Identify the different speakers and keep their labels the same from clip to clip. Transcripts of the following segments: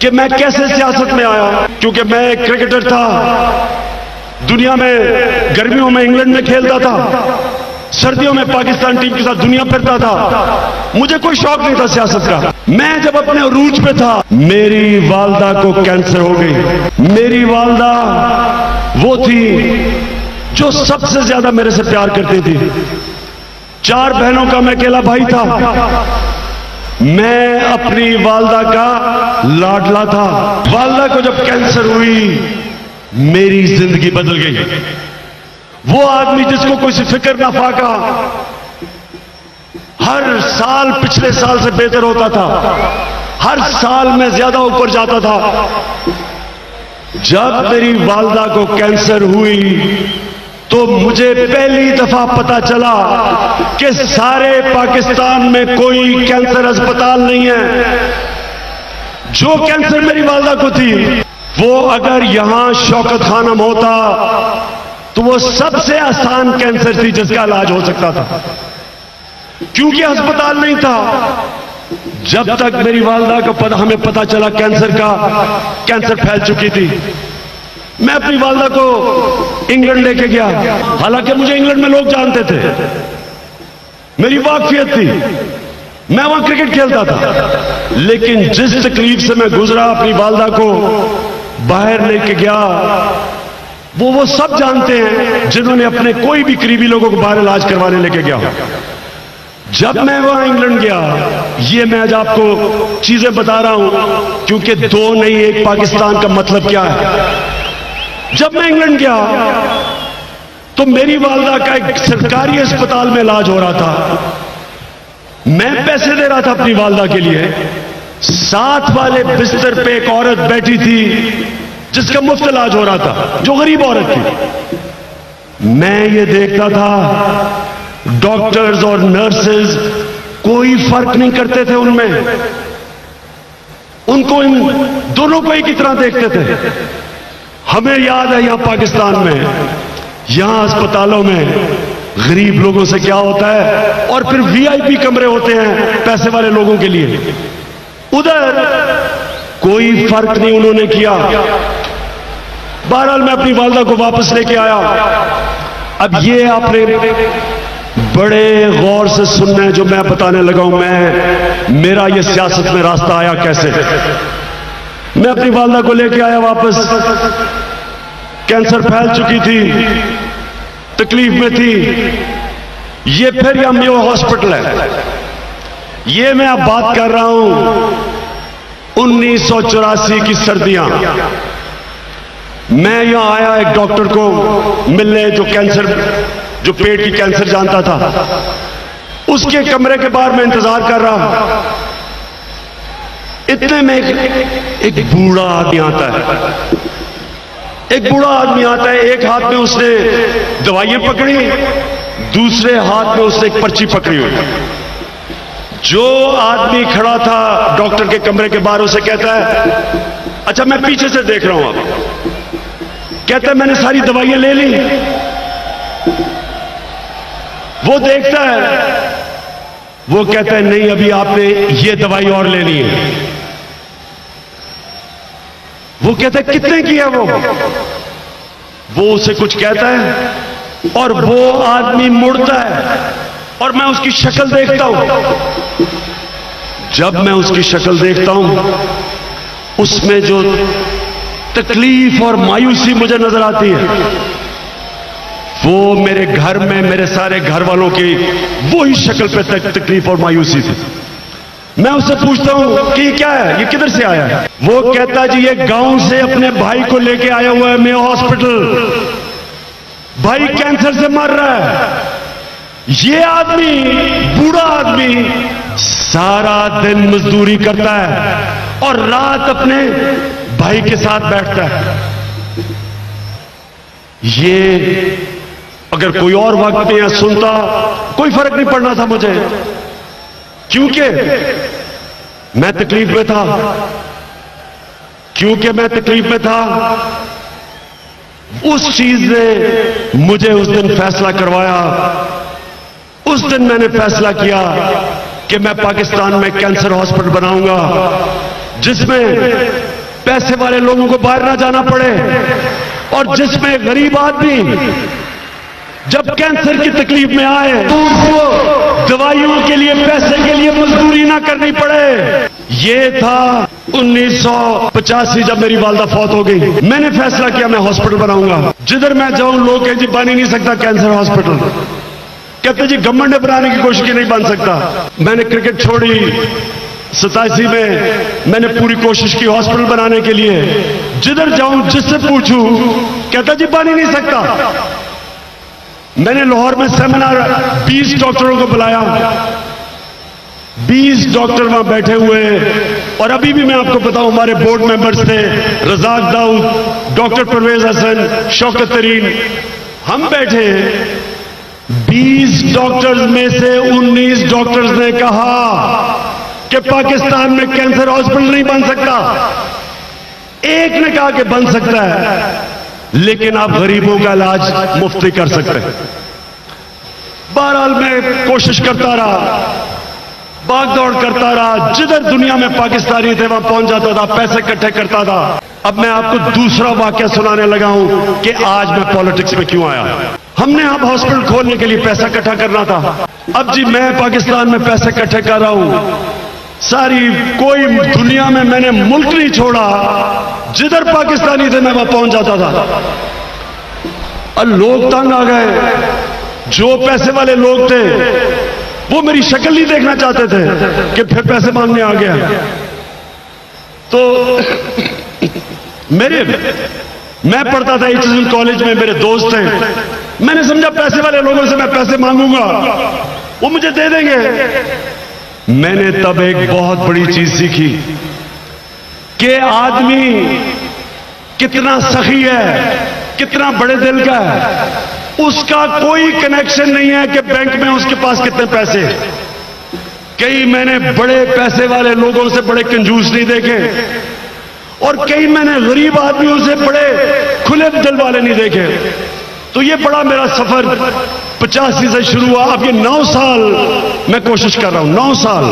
Speaker 1: कि मैं कैसे सियासत में आया, क्योंकि मैं एक क्रिकेटर था, दुनिया में गर्मियों में इंग्लैंड में खेलता था, सर्दियों में पाकिस्तान टीम के साथ दुनिया फिरता था, मुझे कोई शौक नहीं था सियासत का। मैं जब अपने उरूज पे था, मेरी वालदा को कैंसर हो गई। मेरी वालदा वो थी जो सबसे ज्यादा मेरे से प्यार करती थी। 4 बहनों का मैं अकेला भाई था। मैं अपनी वालदा का लाडला था। वालदा को जब कैंसर हुई, मेरी जिंदगी बदल गई। वो आदमी जिसको कोई फिक्र ना फाका, हर साल पिछले साल से बेहतर होता था, हर साल मैं ज्यादा ऊपर जाता था। जब मेरी वालदा को कैंसर हुई तो मुझे पहली दफा पता चला कि सारे पाकिस्तान में कोई कैंसर अस्पताल नहीं है। जो कैंसर मेरी वालदा को थी, वो अगर यहां शौकत खानम होता तो वो सबसे आसान कैंसर थी जिसका इलाज हो सकता था, क्योंकि अस्पताल नहीं था। जब तक मेरी वालदा को हमें पता चला कैंसर फैल चुकी थी, मैं अपनी वालदा को इंग्लैंड लेके गया। हालांकि मुझे इंग्लैंड में लोग जानते थे, मेरी वाकफियत थी, मैं वहां क्रिकेट खेलता था, लेकिन जिस तकलीफ से मैं गुजरा अपनी वालदा को बाहर लेके गया, वो सब जानते हैं जिन्होंने अपने कोई भी करीबी लोगों को बाहर इलाज करवाने लेके गया। जब मैं वहां इंग्लैंड गया, ये मैं आज आपको चीजें बता रहा हूं क्योंकि 2 नहीं 1 पाकिस्तान का मतलब क्या है। जब मैं इंग्लैंड गया तो मेरी वालदा का एक सरकारी अस्पताल में इलाज हो रहा था। मैं पैसे दे रहा था अपनी वालदा के लिए। साथ वाले बिस्तर पे एक औरत बैठी थी जिसका मुफ्त इलाज हो रहा था, जो गरीब औरत थी। मैं ये देखता था डॉक्टर्स और नर्सेज कोई फर्क नहीं करते थे उनमें, उनको इन दोनों को एक ही तरह देखते थे। हमें याद है यहां पाकिस्तान में, यहां अस्पतालों में गरीब लोगों से क्या होता है, और फिर वीआईपी कमरे होते हैं पैसे वाले लोगों के लिए। उधर कोई फर्क नहीं उन्होंने किया। बहरहाल मैं अपनी वालदा को वापस लेके आया। अब ये आपने बड़े गौर से सुनना है जो मैं बताने लगा हूं। मेरा ये सियासत में रास्ता आया कैसे। मैं अपनी वालदा को लेके आया वापस। कैंसर फैल चुकी थी, तकलीफ में थी। ये फिर यह मेयो हॉस्पिटल है। ये मैं अब बात कर रहा हूं 1984 की सर्दियां। मैं यहां आया एक डॉक्टर को मिलने जो पेट की कैंसर जानता था। उसके कमरे के बाहर मैं इंतजार कर रहा। इतने में एक बूढ़ा आदमी आता है। एक बूढ़ा आदमी आता है, एक हाथ में उसने दवाइयां पकड़ी, दूसरे हाथ में उसने एक पर्ची पकड़ी हुई। जो आदमी खड़ा था डॉक्टर के कमरे के बाहर, उसे कहता है, अच्छा मैं पीछे से देख रहा हूं। अब कहता है मैंने सारी दवाइयां ले ली। वो देखता है, वो कहता है नहीं अभी आपने ये दवाई और लेनी है। वो कहता है कितने की है वो उसे कुछ कहता है और वो आदमी मुड़ता है और मैं उसकी शक्ल देखता हूं। जब मैं उसकी शक्ल देखता हूं, उसमें जो तकलीफ और मायूसी मुझे नजर आती है, वो मेरे घर में मेरे सारे घर वालों की वही शक्ल पे तकलीफ और मायूसी थी। मैं उससे पूछता हूं कि ये क्या है, ये किधर से आया है। वो कहता जी ये गांव से अपने भाई को लेके आया हुआ है मेयो हॉस्पिटल। भाई कैंसर से मर रहा है। ये आदमी, बूढ़ा आदमी, सारा दिन मजदूरी करता है और रात अपने भाई के साथ बैठता है। ये अगर कोई और वक्त में सुनता कोई फर्क नहीं पड़ना था मुझे, क्योंकि मैं तकलीफ में था। उस चीज ने मुझे उस दिन फैसला करवाया। उस दिन मैंने फैसला किया कि मैं पाकिस्तान में कैंसर हॉस्पिटल बनाऊंगा जिसमें पैसे वाले लोगों को बाहर ना जाना पड़े, और जिसमें गरीब आदमी जब कैंसर की तकलीफ में आए तो उसको दवाइयों के लिए, पैसे के लिए मजदूरी ना करनी पड़े। ये था 1985 जब मेरी वालदा फौत हो गई। मैंने फैसला किया मैं हॉस्पिटल बनाऊंगा। जिधर मैं जाऊं लोग कहें जी बन ही नहीं सकता कैंसर हॉस्पिटल। कहते जी गवर्नमेंट ने बनाने की कोशिश की, नहीं बन सकता। मैंने क्रिकेट छोड़ी, 87 में मैंने पूरी कोशिश की हॉस्पिटल बनाने के लिए। जिधर जाऊं जिससे पूछूं कहता जी बन ही नहीं सकता। मैंने लाहौर में सेमिनार 20 डॉक्टरों को बुलाया, 20 डॉक्टर वहां बैठे हुए, और अभी भी मैं आपको बताऊं हमारे बोर्ड मेंबर्स थे रजाक दाऊद, डॉक्टर परवेज हसन, शौकत तरीन। हम बैठे, 20 डॉक्टर्स में से 19 डॉक्टर्स ने कहा कि पाकिस्तान में कैंसर हॉस्पिटल नहीं बन सकता। एक ने कहा कि बन सकता है, लेकिन आप गरीबों का इलाज मुफ्त कर सकते हैं। बहरहाल मैं कोशिश करता रहा, भाग दौड़ करता रहा, जिधर दुनिया में पाकिस्तानी थे वहां पहुंच जाता था, पैसे इकट्ठे करता था। अब मैं आपको दूसरा वाकया सुनाने लगा हूं कि आज मैं पॉलिटिक्स में क्यों आया। हमने अब हॉस्पिटल खोलने के लिए पैसा इकट्ठा करना था। अब जी मैं पाकिस्तान में पैसे इकट्ठे कर रहा हूं, सारी कोई दुनिया में मैंने मुल्क नहीं छोड़ा, जिधर पाकिस्तानी थे मैं वहां पहुंच जाता था। और लोग तंग आ गए, जो पैसे वाले लोग थे वो मेरी शक्ल नहीं देखना चाहते थे कि फिर पैसे मांगने आ गया। तो मैं पढ़ता था एचएसएन कॉलेज में, मेरे दोस्त थे। मैंने समझा पैसे वाले लोगों से मैं पैसे मांगूंगा वो मुझे दे देंगे। मैंने तब एक बहुत बड़ी चीज सीखी कि आदमी कितना सखी है, कितना बड़े दिल का है। उसका कोई कनेक्शन नहीं है कि बैंक में उसके पास कितने पैसे। कई मैंने बड़े पैसे वाले लोगों से बड़े कंजूस नहीं देखे, और कई मैंने गरीब आदमियों से बड़े खुले दिल वाले नहीं देखे। तो ये बड़ा मेरा सफर 85 से शुरू हुआ। अब ये 9 साल मैं कोशिश कर रहा हूं, 9 साल।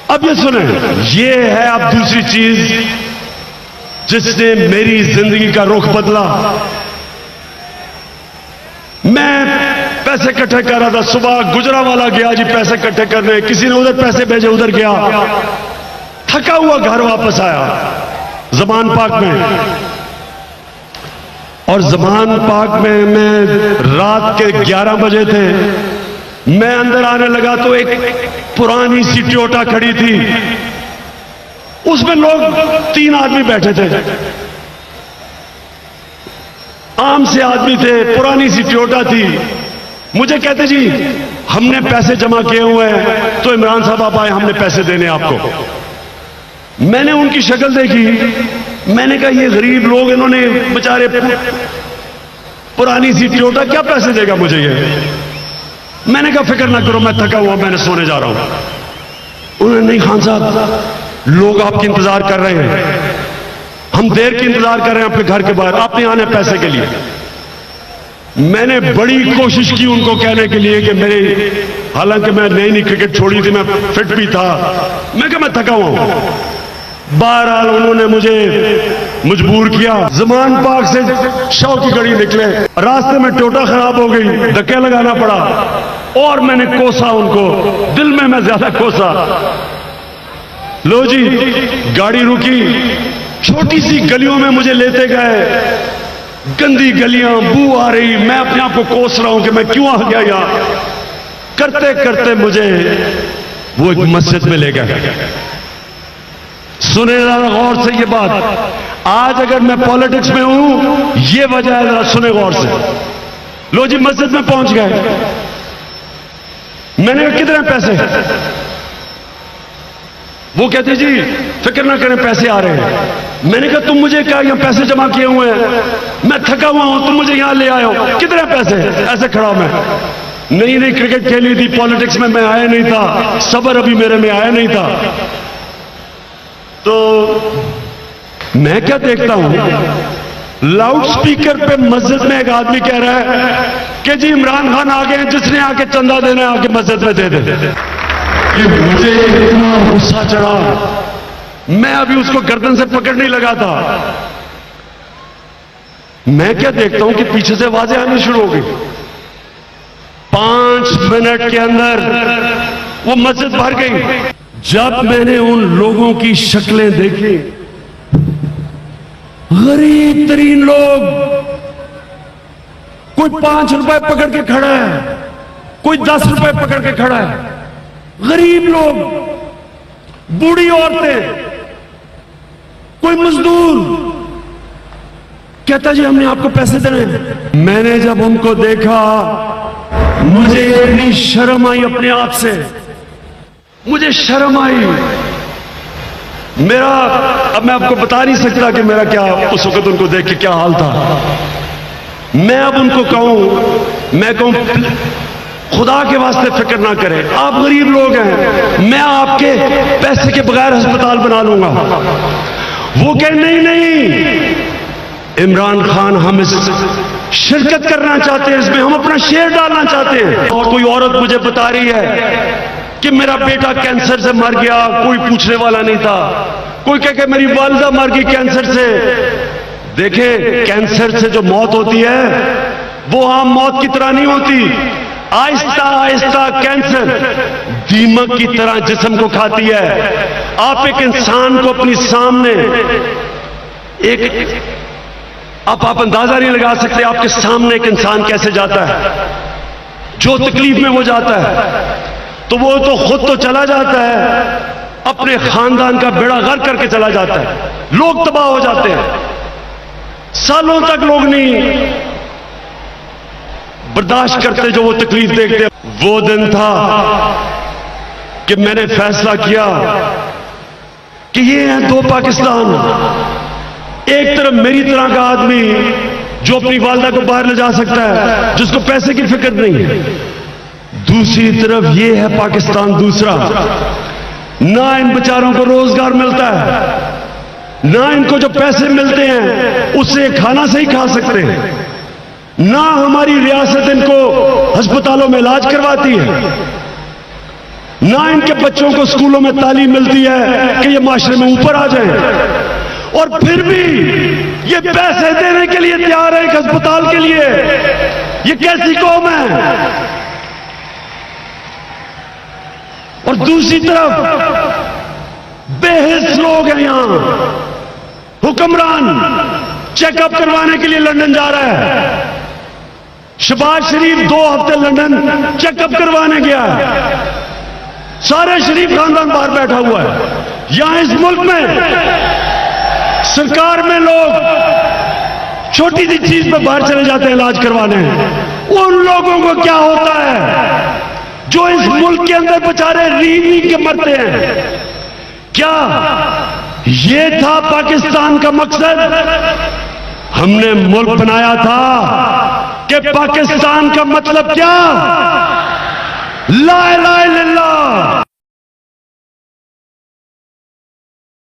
Speaker 1: अब ये सुने, ये है अब दूसरी चीज जिसने मेरी जिंदगी का रुख बदला। मैं पैसे इकट्ठे कर रहा था, सुबह गुजरावाला गया जी पैसे इकट्ठे करने, किसी ने उधर पैसे भेजे, उधर गया, थका हुआ घर वापस आया ज़मान पाक में। और ज़मान पाक में मैं रात के 11 बजे थे, मैं अंदर आने लगा तो एक पुरानी सी टोयोटा खड़ी थी, उसमें लोग 3 आदमी बैठे थे, आम से आदमी थे, पुरानी सी टोयोटा थी। मुझे कहते जी हमने पैसे जमा किए हुए हैं, तो इमरान साहब आप आए, हमने पैसे देने आपको। मैंने उनकी शक्ल देखी, मैंने कहा ये गरीब लोग, इन्होंने बेचारे पुरानी सी टोयोटा, क्या पैसे देगा मुझे ये। मैंने कहा फिक्र ना करो, मैं थका हुआ, मैंने सोने जा रहा हूं। उन्होंने नहीं खान साहब, लोग आपकी इंतजार कर रहे हैं, हम देर की इंतजार कर रहे हैं आपके घर के बाहर, आपने आना है पैसे के लिए। मैंने बड़ी कोशिश की उनको कहने के लिए कि मेरे, हालांकि मैं नई क्रिकेट छोड़ी थी, मैं फिट भी था, मैं कहा मैं थका हुआ हूं। बहरहाल उन्होंने मुझे मजबूर किया। ज़मान पाक से शौ की गड़ी निकले, रास्ते में टोटा खराब हो गई, धक्के लगाना पड़ा, और मैंने कोसा उनको, दिल में मैं ज्यादा कोसा। लो जी गाड़ी रुकी, छोटी सी गलियों में मुझे लेते गए, गंदी गलियां, बू आ रही, मैं अपने आप को कोस रहा हूं कि मैं क्यों आ गया यहां। करते करते मुझे वो एक मस्जिद में ले गए। सुने जरा गौर से ये बात, आज अगर मैं पॉलिटिक्स में हूं ये वजह है, जरा सुने गौर से। लो जी मस्जिद में पहुंच गए, मैंने कहा कितने पैसे। वो कहते जी फिक्र ना करें पैसे आ रहे हैं। मैंने कहा तुम मुझे क्या यहां पैसे जमा किए हुए हैं, मैं थका हुआ हूं, तुम मुझे यहां ले आए हो, कितने पैसे। ऐसे खड़ा मैं, नई क्रिकेट खेली थी, पॉलिटिक्स में मैं आया नहीं था, सब्र अभी मेरे में आया नहीं था। तो मैं क्या देखता हूं, लाउड स्पीकर पे मस्जिद में एक आदमी कह रहा है कि जी इमरान खान आ गए, जिसने आके चंदा देना है आके मस्जिद में दे दे। मुझे इतना गुस्सा चढ़ा, मैं अभी उसको गर्दन से पकड़ने लगा था, मैं क्या देखता हूं कि पीछे से आवाजें आनी शुरू हो गई। 5 मिनट के अंदर वो मस्जिद भर गई। जब मैंने उन लोगों की शक्लें देखी, गरीब तरीन लोग, कोई 5 रुपए पकड़ के खड़ा है, कोई 10 रुपए पकड़ के खड़ा है, गरीब लोग, बूढ़ी औरतें, कोई मजदूर, कहता जी हमने आपको पैसे देने हैं। मैंने जब उनको देखा, मुझे इतनी शर्म आई अपने आप से, मुझे शर्म आई। मेरा, अब मैं आपको बता नहीं सकता कि मेरा क्या उस वक्त उनको देख के क्या हाल था। मैं अब उनको कहूं, मैं कहूं खुदा के वास्ते फिक्र ना करें, आप गरीब लोग हैं, मैं आपके पैसे के बगैर अस्पताल बना लूंगा। वो कहे नहीं नहीं, इमरान खान हम इस शिरकत करना चाहते हैं, इसमें हम अपना शेयर डालना चाहते हैं। और कोई औरत मुझे बता रही है कि मेरा बेटा कैंसर से मर गया, कोई पूछने वाला नहीं था। कोई कह के मेरी वालिदा मर गई कैंसर से। देखे, कैंसर से जो मौत होती है वो आम मौत की तरह नहीं होती। आहिस्ता आहिस्ता कैंसर दीमक की तरह जिस्म को खाती है। आप एक इंसान को अपनी सामने एक आप अंदाजा नहीं लगा सकते आपके सामने एक इंसान कैसे जाता है, जो तकलीफ में वो जाता है, तो वो तो खुद तो चला जाता है, अपने खानदान का बेड़ा गर्क करके चला जाता है, लोग तबाह हो जाते हैं, सालों तक लोग नहीं बर्दाश्त करते जो वो तकलीफ देखते। वो दिन था कि मैंने फैसला किया कि ये हैं 2 पाकिस्तान। एक तरफ मेरी तरह का आदमी जो अपनी वालिदा को बाहर ले जा सकता है, जिसको पैसे की फिक्र नहीं है, दूसरी तरफ ये है पाकिस्तान दूसरा। ना इन बेचारों को रोजगार मिलता है, ना इनको जो पैसे मिलते हैं उससे खाना सही खा सकते हैं, ना हमारी रियासत इनको अस्पतालों में इलाज करवाती है, ना इनके बच्चों को स्कूलों में तालीम मिलती है कि ये माशरे में ऊपर आ जाएं। और फिर भी ये पैसे देने के लिए तैयार है एक अस्पताल के लिए। ये कैसी कौम है? और दूसरी तरफ बेहिस लोग हैं यहां। हुक्मरान चेकअप करवाने के लिए लंदन जा रहा है। शहबाज शरीफ 2 हफ्ते लंदन चेकअप करवाने गया है। सारे शरीफ खानदान बाहर बैठा हुआ है। यहां इस मुल्क में सरकार में लोग छोटी सी चीज पे बाहर चले जाते हैं इलाज करवाने। उन लोगों को क्या होता है जो इस मुल्क के अंदर बेचारे रीढ़ के मरते हैं? क्या ये था पाकिस्तान का मकसद? हमने मुल्क बनाया था कि पाकिस्तान का मतलब क्या? ला इलाहा इल्लल्लाह।